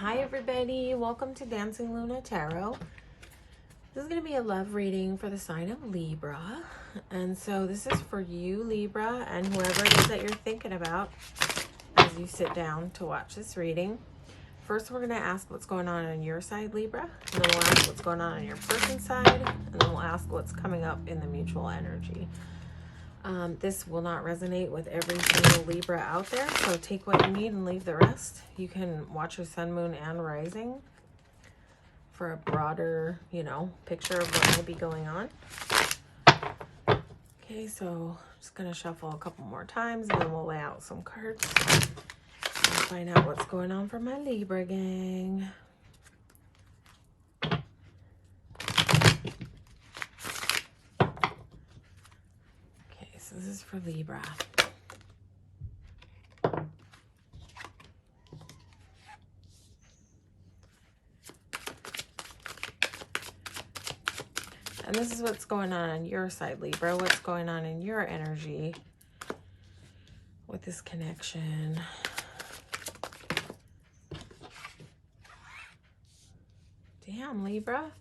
Hi everybody, welcome to Dancingluna Tarot. This is going to be a love reading for the sign of Libra. And so this is for you, Libra, and whoever it is that you're thinking about as you sit down to watch this reading. First, we're going to ask what's going on your side, Libra. And then we'll ask what's going on your person's side. And then we'll ask what's coming up in the mutual energy. This will not resonate with every single Libra out there, so take what you need and leave the rest. You can watch your sun, moon, and rising for a broader, picture of what might be going on. Okay, so I'm just going to shuffle a couple more times, and then we'll lay out some cards and find out what's going on for my Libra gang. So this is for Libra. And this is what's going on your side, Libra. What's going on in your energy with this connection. Damn, Libra.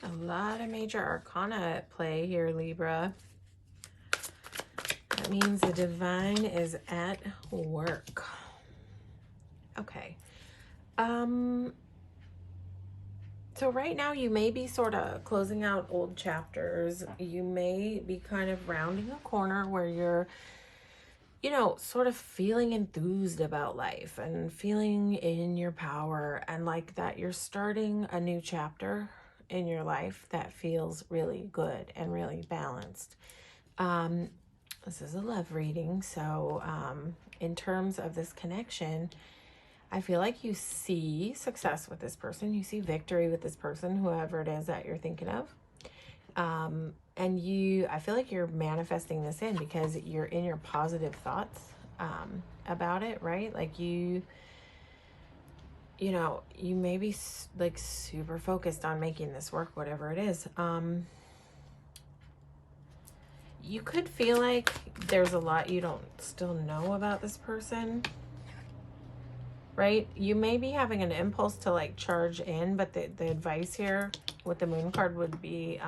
A lot of major arcana at play here, Libra. That means the divine is at work. Okay. So right now you may be sort of closing out old chapters. You may be kind of rounding a corner where you're, sort of feeling enthused about life and feeling in your power, and like that you're starting a new chapter in your life that feels really good and really balanced. This is a love reading, so in terms of this connection, I feel like you see success with this person. You see victory with this person, whoever it is that you're thinking of. And I feel like you're manifesting this in because you're in your positive thoughts about it, right? Like you may be like super focused on making this work, whatever it is. You could feel like there's a lot you don't still know about this person, right? You may be having an impulse to like charge in, but the advice here with the moon card would be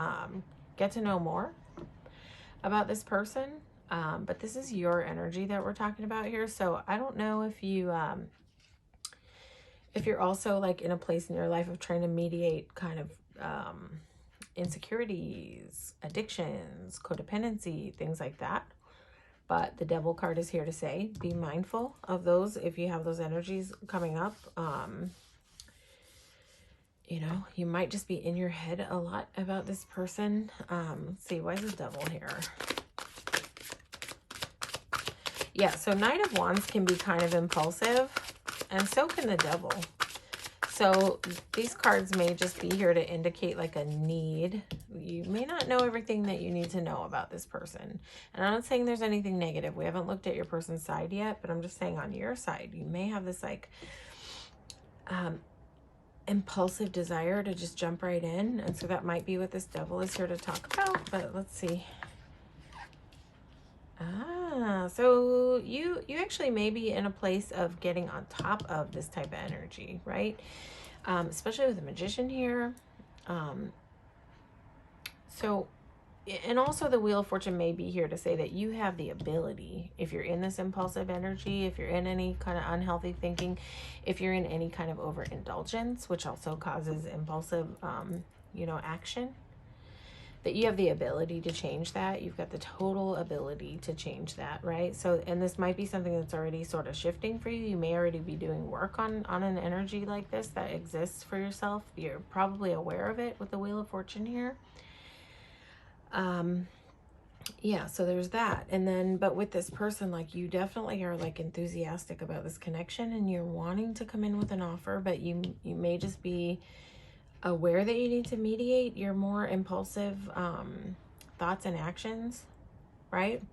get to know more about this person. But this is your energy that we're talking about here. So I don't know if you... if you're also like in a place in your life of trying to mediate kind of insecurities, addictions, codependency, things like that. But the Devil card is here to say, be mindful of those if you have those energies coming up. You might just be in your head a lot about this person. Let's see, why is the Devil here? Yeah, so Knight of Wands can be kind of impulsive, and so can the Devil. So these cards may just be here to indicate like a need. You may not know everything that you need to know about this person. And I'm not saying there's anything negative. We haven't looked at your person's side yet, but I'm just saying on your side, you may have this like impulsive desire to just jump right in. And so that might be what this Devil is here to talk about, but let's see. So you actually may be in a place of getting on top of this type of energy, right? Especially with the Magician here. And also the Wheel of Fortune may be here to say that you have the ability, if you're in this impulsive energy, if you're in any kind of unhealthy thinking, if you're in any kind of overindulgence, which also causes impulsive, action, that you have the ability to change that. You've got the total ability to change that, right? So, and this might be something that's already sort of shifting for you. You may already be doing work on an energy like this that exists for yourself. You're probably aware of it with the Wheel of Fortune here. Yeah, so there's that. And then, but with this person, like you definitely are like enthusiastic about this connection and you're wanting to come in with an offer, but you may just be aware that you need to mediate your more impulsive thoughts and actions, right?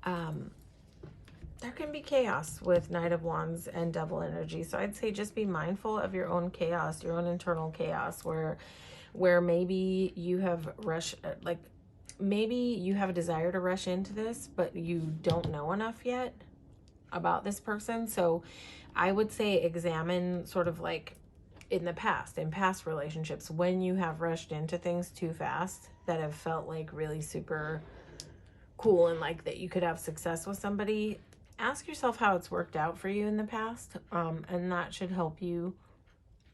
There can be chaos with Knight of Wands and Devil energy. So I'd say just be mindful of your own chaos, your own internal chaos, where maybe you have rushed, like maybe you have a desire to rush into this, but you don't know enough yet about this person. So I would say examine sort of like in past relationships, when you have rushed into things too fast that have felt like really super cool and like that you could have success with somebody. Ask yourself how it's worked out for you in the past, and that should help you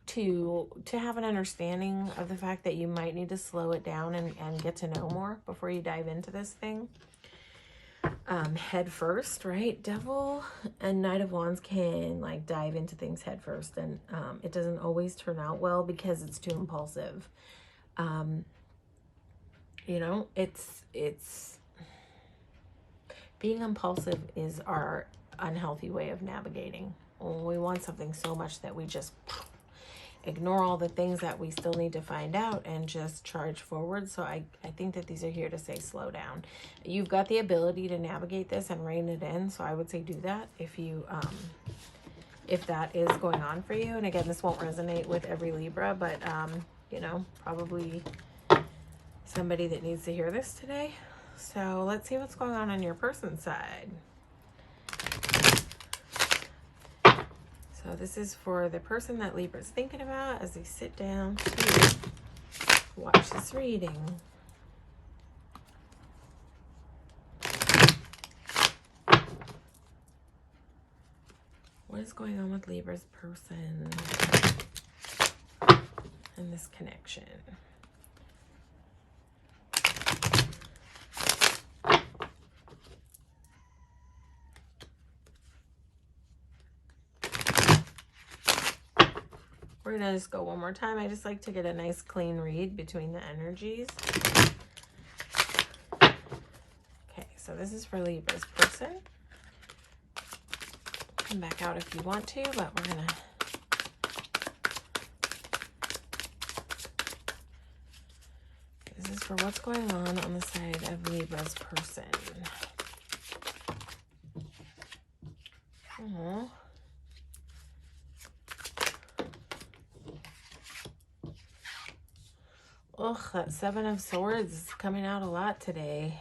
to have an understanding of the fact that you might need to slow it down and get to know more before you dive into this thing. Head first, right? Devil and Knight of Wands can like dive into things head first, and it doesn't always turn out well because it's too impulsive. You know, it's being impulsive is our unhealthy way of navigating. We want something so much that we just ignore all the things that we still need to find out and just charge forward. So I think that these are here to say slow down. You've got the ability to navigate this and rein it in. So I would say do that if you, if that is going on for you. And again, this won't resonate with every Libra, but, you know, probably somebody that needs to hear this today. So let's see what's going on your person's side. So this is for the person that Libra's thinking about as they sit down to watch this reading. What is going on with Libra's person and this connection? We're going to just go one more time. I just like to get a nice clean read between the energies. Okay, so this is for Libra's person. Come back out if you want to, but we're going to... This is for what's going on the side of Libra's person. Oh. Ugh, that Seven of Swords is coming out a lot today.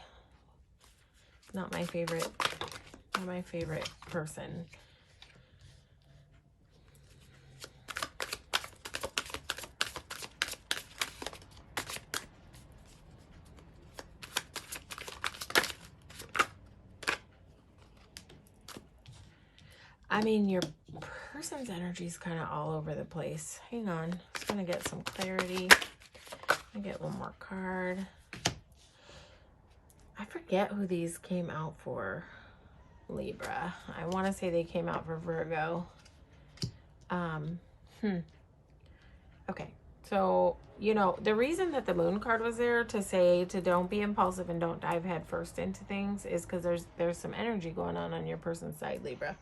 Not my favorite person. I mean, your person's energy is kind of all over the place. Hang on, just gonna get some clarity. I get one more card. I forget who these came out for, Libra. I want to say they came out for Virgo. Okay, so, you know, the reason that the Moon card was there to say to don't be impulsive and don't dive head first into things is because there's some energy going on your person's side, Libra.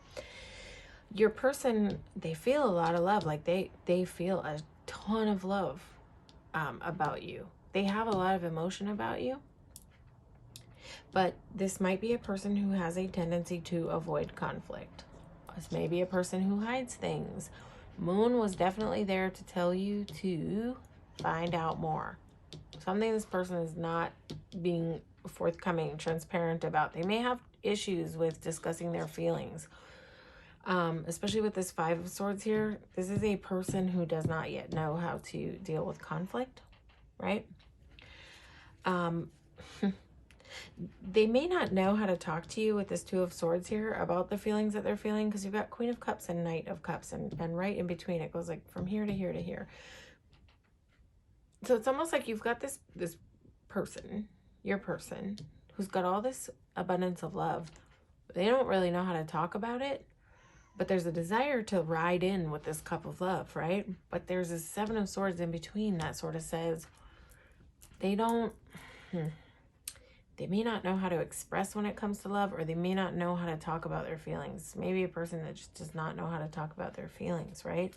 Your person, they feel a lot of love. Like they feel a ton of love about you. They have a lot of emotion about you. But this might be a person who has a tendency to avoid conflict. This may be a person who hides things. Moon was definitely there to tell you to find out more. Something this person is not being forthcoming and transparent about. They may have issues with discussing their feelings. Especially with this Five of Swords here. This is a person who does not yet know how to deal with conflict, right? They may not know how to talk to you with this Two of Swords here about the feelings that they're feeling, because you've got Queen of Cups and Knight of Cups, and right in between it goes like from here to here to here. So it's almost like you've got this person, your person, who's got all this abundance of love. They don't really know how to talk about it, but there's a desire to ride in with this cup of love, right? But there's a Seven of Swords in between that sort of says they don't... They may not know how to express when it comes to love, or they may not know how to talk about their feelings. Maybe a person that just does not know how to talk about their feelings, right?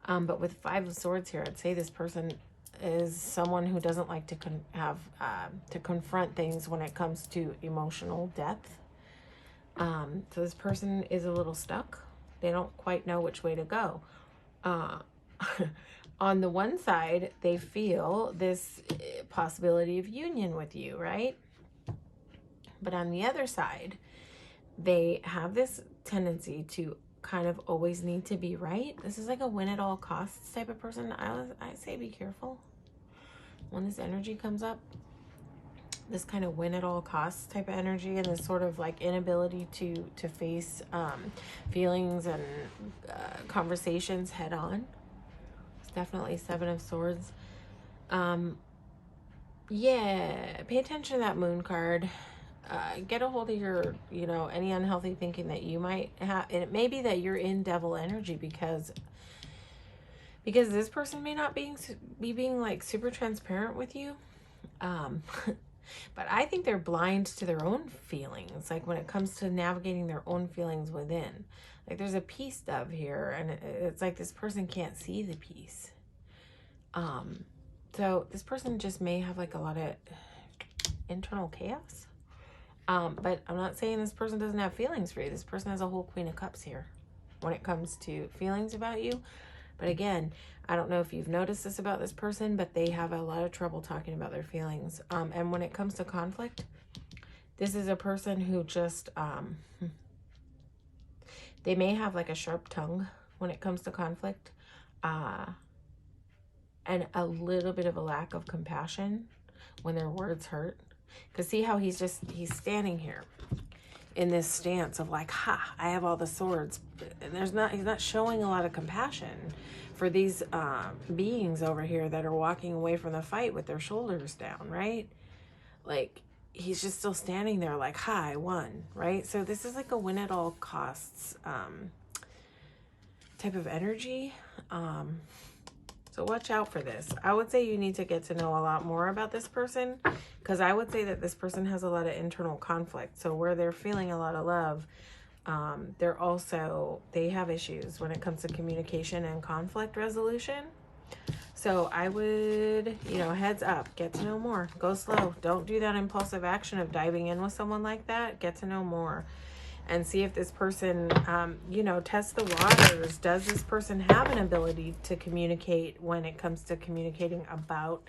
But with Five of Swords here, I'd say this person is someone who doesn't like to to confront things when it comes to emotional depth. So this person is a little stuck. They don't quite know which way to go. On the one side, they feel this possibility of union with you, right? But on the other side, they have this tendency to kind of always need to be right. This is like a win at all costs type of person. I say be careful when this energy comes up. This kind of win at all costs type of energy, and this sort of like inability to face feelings and conversations head on. It's definitely Seven of Swords. Yeah, pay attention to that Moon card. Get a hold of your, any unhealthy thinking that you might have. And it may be that you're in devil energy because this person may not be being like super transparent with you. But I think they're blind to their own feelings. Like when it comes to navigating their own feelings within, like there's a peace dove here, and it's like this person can't see the peace. So this person just may have like a lot of internal chaos. But I'm not saying this person doesn't have feelings for you. This person has a whole Queen of Cups here when it comes to feelings about you. But again, I don't know if you've noticed this about this person, but they have a lot of trouble talking about their feelings. And when it comes to conflict, this is a person who just, they may have like a sharp tongue when it comes to conflict, and a little bit of a lack of compassion when their words hurt. Because see how he's standing here in this stance of like, I have all the swords. And he's not showing a lot of compassion for these beings over here that are walking away from the fight with their shoulders down, right? Like, he's just still standing there like, I won, right? So this is like a win at all costs type of energy. So watch out for this. I would say you need to get to know a lot more about this person, because I would say that this person has a lot of internal conflict. So where they're feeling a lot of love, they have issues when it comes to communication and conflict resolution. So I would, heads up, get to know more. Go slow. Don't do that impulsive action of diving in with someone like that. Get to know more and see if this person, test the waters. Does this person have an ability to communicate when it comes to communicating about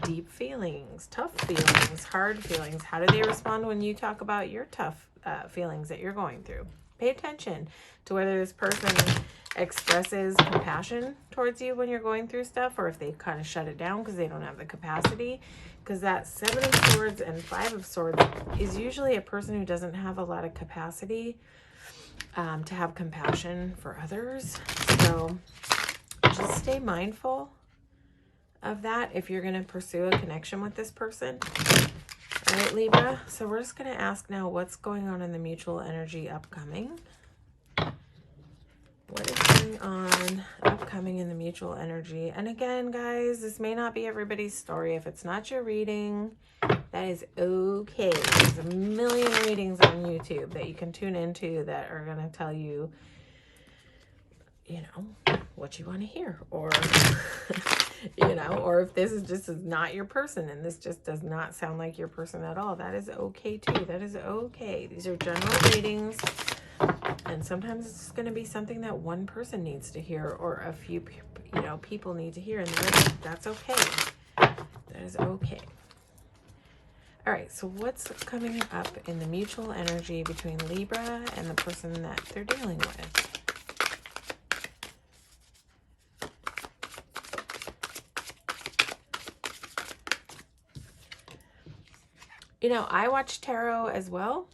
deep feelings, tough feelings, hard feelings? How do they respond when you talk about your tough feelings that you're going through? Pay attention to whether this person expresses compassion towards you when you're going through stuff, or if they kind of shut it down because they don't have the capacity. Because that Seven of Swords and Five of Swords is usually a person who doesn't have a lot of capacity to have compassion for others. So just stay mindful of that if you're going to pursue a connection with this person. All right, Libra. So we're just going to ask now, what's going on in the mutual energy upcoming? What is going on upcoming in the mutual energy? And again, guys, this may not be everybody's story. If it's not your reading, that is okay. There's a million readings on YouTube that you can tune into that are going to tell you, what you want to hear. Or, or if this is not your person and this just does not sound like your person at all, that is okay too. That is okay. These are general readings. And sometimes it's going to be something that one person needs to hear, or a few, people need to hear, and that's okay. That is okay. All right, so what's coming up in the mutual energy between Libra and the person that they're dealing with? I watch tarot as well.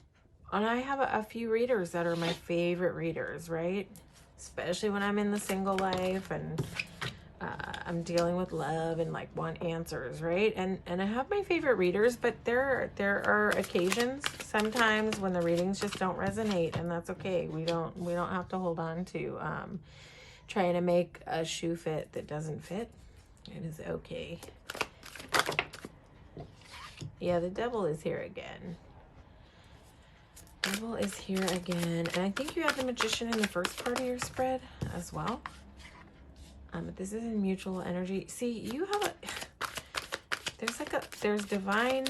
And I have a few readers that are my favorite readers, right? Especially when I'm in the single life and I'm dealing with love and like want answers, right? And I have my favorite readers, but there are occasions sometimes when the readings just don't resonate, and that's okay. We don't have to hold on to trying to make a shoe fit that doesn't fit. It is okay. Yeah, the devil is here again. Devil is here again. And I think you have the Magician in the first part of your spread as well. But this is in mutual energy. See, you have there's divine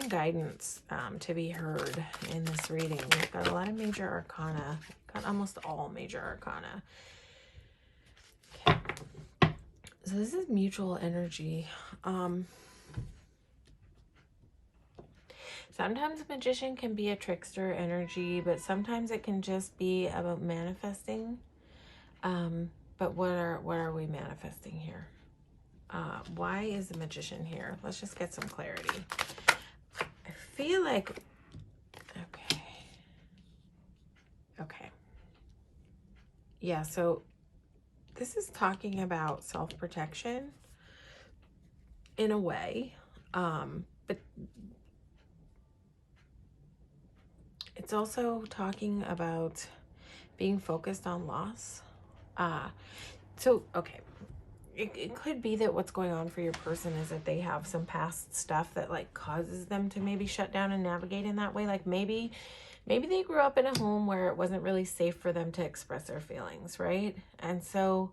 guidance to be heard in this reading. We've got a lot of major arcana. Got almost all major arcana. Okay. So this is mutual energy. Sometimes a magician can be a trickster energy, but sometimes it can just be about manifesting. But what are we manifesting here? Why is the magician here? Let's just get some clarity. I feel like, okay. Yeah, so this is talking about self-protection in a way, but it's also talking about being focused on loss. So, okay. It could be that what's going on for your person is that they have some past stuff that like causes them to maybe shut down and navigate in that way. Like maybe they grew up in a home where it wasn't really safe for them to express their feelings, right? And so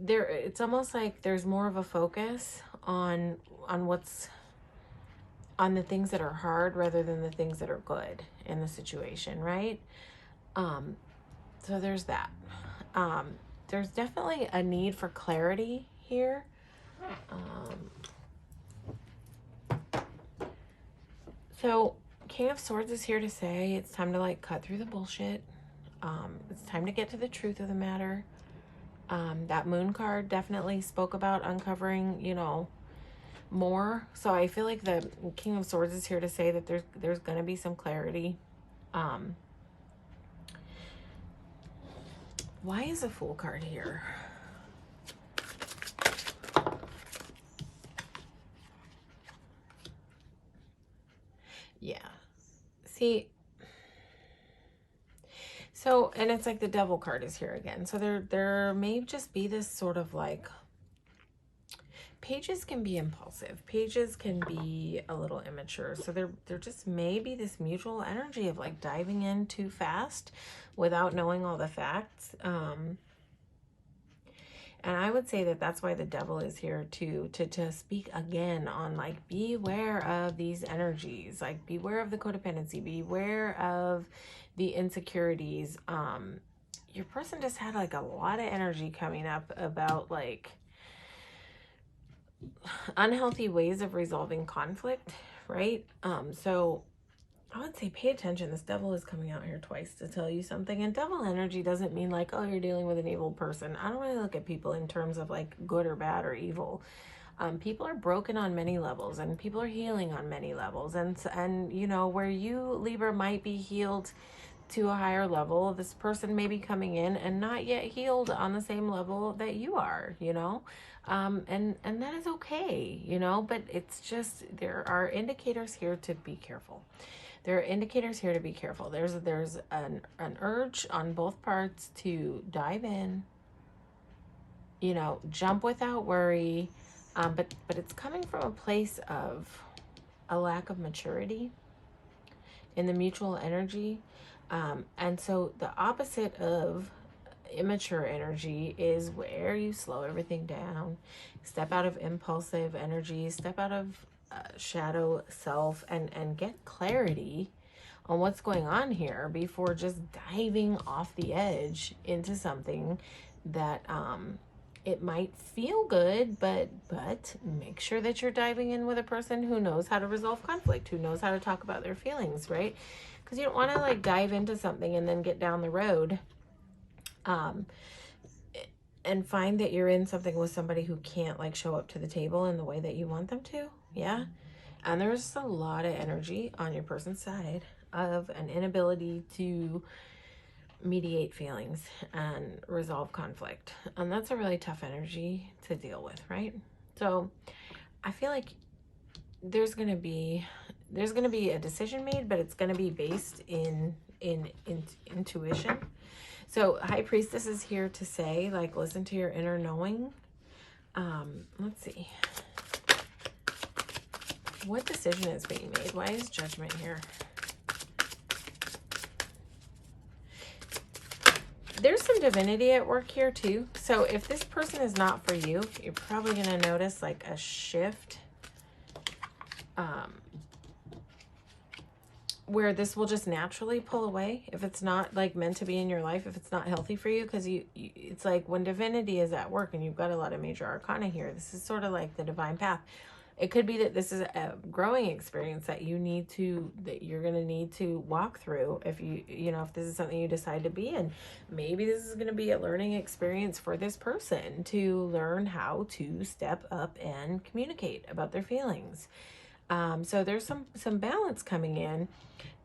it's almost like there's more of a focus on the things that are hard rather than the things that are good in the situation, right? So there's that. There's definitely a need for clarity here. So King of Swords is here to say it's time to like cut through the bullshit. It's time to get to the truth of the matter. That moon card definitely spoke about uncovering, you know, more. So I feel like the King of Swords is here to say that there's going to be some clarity. Why is a Fool card here? Yeah. See, so, and it's like the Devil card is here again. So there may just be this sort of like, pages can be impulsive. Pages can be a little immature. So there just may be this mutual energy of like diving in too fast without knowing all the facts. And I would say that that's why the Devil is here to speak again on like, beware of these energies, like beware of the codependency, beware of the insecurities. Your person just had like a lot of energy coming up about like unhealthy ways of resolving conflict, right? So I would say pay attention. This Devil is coming out here twice to tell you something. And Devil energy doesn't mean like, oh, you're dealing with an evil person. I don't really look at people in terms of like good or bad or evil. People are broken on many levels, and people are healing on many levels. And you know, where you, Libra, might be healed to a higher level, this person may be coming in and not yet healed on the same level that you are, you know. And that is okay, you know, but it's just, there are indicators here to be careful. There are indicators here to be careful. There's an urge on both parts to dive in, you know, jump without worry, but it's coming from a place of a lack of maturity in the mutual energy. And so the opposite of immature energy is where you slow everything down, step out of impulsive energy, step out of shadow self, and get clarity on what's going on here before just diving off the edge into something that it might feel good, but make sure that you're diving in with a person who knows how to resolve conflict, who knows how to talk about their feelings, right? Because you don't want to like dive into something and then get down the road and find that you're in something with somebody who can't like show up to the table in the way that you want them to. Yeah. And there's a lot of energy on your person's side of an inability to mediate feelings and resolve conflict. And that's a really tough energy to deal with, right? So I feel like there's going to be a decision made, but it's going to be based in intuition. So High Priestess is here to say, like, listen to your inner knowing. Let's see. What decision is being made? Why is Judgment here? There's some divinity at work here too. So if this person is not for you, you're probably going to notice like a shift where this will just naturally pull away if it's not like meant to be in your life, if it's not healthy for you, because it's like when divinity is at work and you've got a lot of major arcana here, this is sort of like the divine path. It could be that this is a growing experience that you're going to need to walk through if if this is something you decide to be in. Maybe this is going to be a learning experience for this person to learn how to step up and communicate about their feelings. So there's some balance coming in,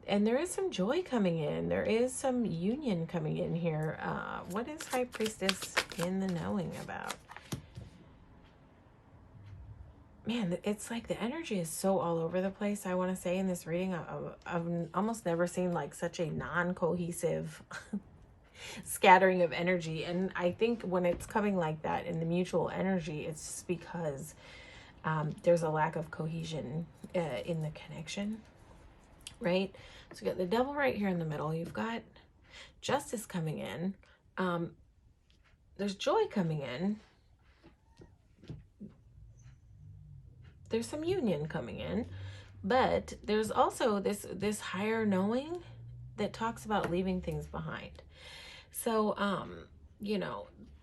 and there is some joy coming in. There is some union coming in here. What is High Priestess in the knowing about? Man, it's like the energy is so all over the place. I want to say in this reading, I've almost never seen like such a non-cohesive scattering of energy. And I think when it's coming like that in the mutual energy, it's just because there's a lack of cohesion in the connection, right? So you got the Devil right here in the middle. You've got Justice coming in. There's joy coming in. There's some union coming in, but there's also this higher knowing that talks about leaving things behind. So,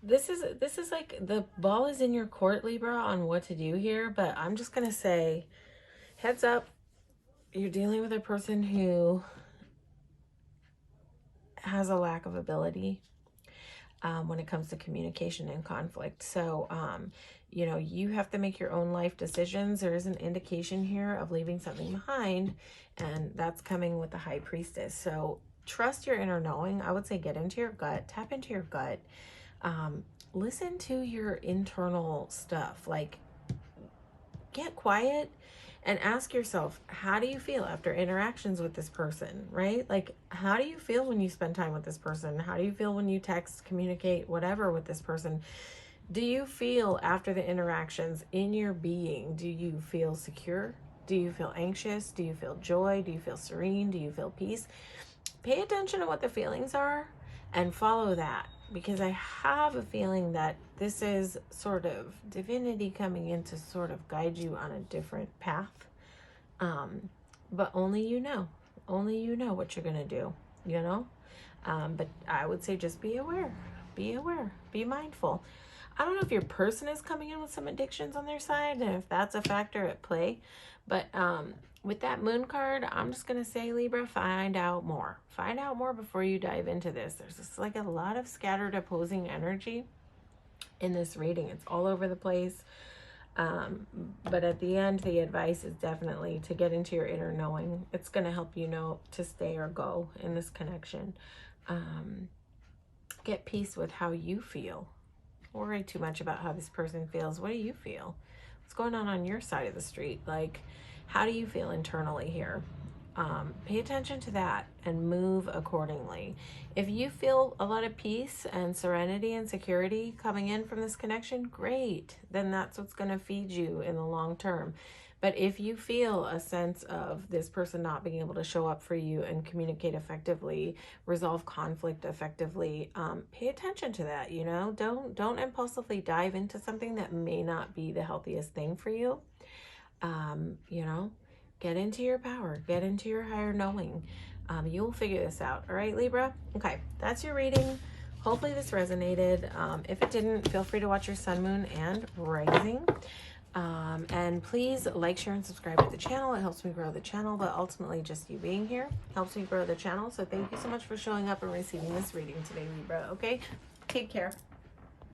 this is like the ball is in your court, Libra, on what to do here, but I'm just going to say, heads up, you're dealing with a person who has a lack of ability when it comes to communication and conflict. So, you have to make your own life decisions. There is an indication here of leaving something behind, and that's coming with the High Priestess. So trust your inner knowing. I would say get into your gut, tap into your gut, listen to your internal stuff. Like, get quiet and ask yourself, how do you feel after interactions with this person, right? Like, how do you feel when you spend time with this person? How do you feel when you text, communicate, whatever with this person? Do you feel after the interactions in your being, do you feel secure? Do you feel anxious? Do you feel joy? Do you feel serene? Do you feel peace? Pay attention to what the feelings are and follow that, because I have a feeling that this is sort of divinity coming in to sort of guide you on a different path. But only you know what you're going to do, but I would say just be aware, be mindful. I don't know if your person is coming in with some addictions on their side and if that's a factor at play, but with that moon card, I'm just going to say, Libra, find out more before you dive into this. There's just like a lot of scattered opposing energy in this reading. It's all over the place. But at the end, the advice is definitely to get into your inner knowing. It's going to help you know to stay or go in this connection. Get peace with how you feel. Don't worry too much about how this person feels. What do you feel? What's going on your side of the street? Like, how do you feel internally here? Pay attention to that and move accordingly. If you feel a lot of peace and serenity and security coming in from this connection, great. Then that's what's going to feed you in the long term. But if you feel a sense of this person not being able to show up for you and communicate effectively, resolve conflict effectively, pay attention to that. Don't impulsively dive into something that may not be the healthiest thing for you. Get into your power, get into your higher knowing. You'll figure this out. All right, Libra? Okay, that's your reading. Hopefully this resonated. If it didn't, feel free to watch your sun, moon, and rising. And please like, share, and subscribe to the channel. It helps me grow the channel, but ultimately just you being here helps me grow the channel. So thank you so much for showing up and receiving this reading today, Libra. Okay, take care.